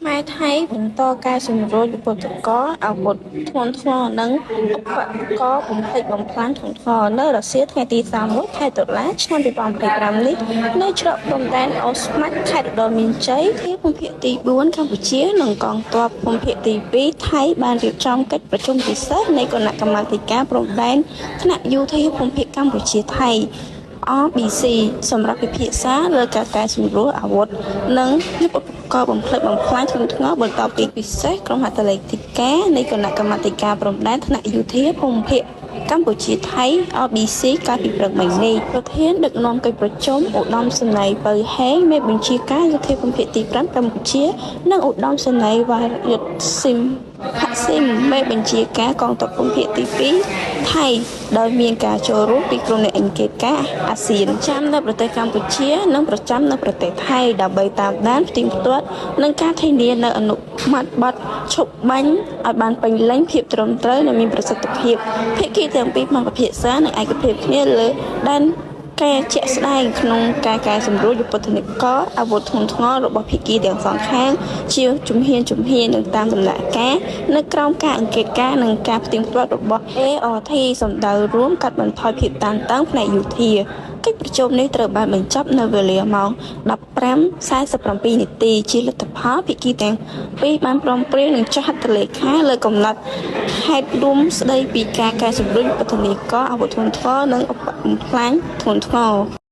ម៉ែថៃបន្តការសម្រួលយុទ្ធករអាវុធធ្ងន់ធ្ងរនិងឧបករណ៍បំផ្លិចបំផ្លាញធ្ងន់ធ្ងរនៅរុស្ស៊ីថ្ងៃទី31ខែតុលា ឆ្នាំ2025នេះនៅច្រកព្រំដែនអូស្មាច់ខេត្តឧត្តរមានជ័យទីភូមិភាគទី4កម្ពុជានិងកងទ័ពភូមិភាគទី2ថៃបានរៀបចំកិច្ចប្រជុំពិសេសនៃគណៈកម្មាធិការព្រំដែនថ្នាក់យោធាភូមិភាគកម្ពុជាថៃ RBC សម្រាប់ពិភាក្សាលើការកែសម្រួលអាវុធនិងយុទ្ធឧបករណ៍បំផ្លិចបំផ្លាញធ្ងន់ធ្ងរបន្ទាប់ពីពិសេសក្រុមហត្ថលេខាធិការនៃគណៈកម្មាធិការព្រំដែនថ្នាក់យោធាភូមិភាគកម្ពុជាថៃ RBC កាលពីព្រឹកមិញនេះប្រធានដឹកនាំកិច្ចប្រជុំឧត្តមសេនីយ៍ពៅហេងមេបញ្ជាការយោធាភូមិភាគទី5កម្ពុជានិងឧត្តមសេនីយ៍វ៉ាយុទ្ធស៊ីមផាក់ស៊ីមមេបញ្ជាការកងទ័ពភូមិភាគទី2ថៃដោយមានការចូលរួមពីក្រុមអ្នកអង្កេតការណ៍អាស៊ានចាំនៅប្រទេសកម្ពុជានិងប្រចាំនៅប្រទេសថៃដើម្បីតាមដានផ្ទៀងផ្ទាត់និងការធានានៅអនុម័តប័ណ្ណឈប់បាញ់ឲ្យបានពេញលេញភាពត្រឹមត្រូវនិងមានប្រសិទ្ធភាពភាគីទាំងពីរបានពិភាក្សានិងឯកភាពគ្នាលើដែនការជាក់ស្ដែងក្នុងការកែសម្រួលយុទ្ធនាការអាវុធធ្ងន់ធ្ងររបស់ភាគីទាំងសងខាងជាជំហាននិងតាមដំណាក់កាលនៅក្រោមការអង្កេតការណ៍និងការផ្ទៀងផ្ទាត់របស់ ART សម្ដៅរួមកាត់បន្ថយភាពតានតឹងផ្នែកយោធាកិច្ចប្រជុំនេះត្រូវបានបញ្ចប់នៅវេលាម៉ោង 15:47 នាទីជាលទ្ធផលភាគីទាំងពីរបានព្រមព្រៀងនឹងចុះហត្ថលេខាលើកំណត់ហេតុរួមស្តីពីការកែសម្រួលយុទ្ធនាការអាវុធធ្ងន់ធ្ងរនិងឧបបំផ្លាញធ្ងន់ធ្ងរ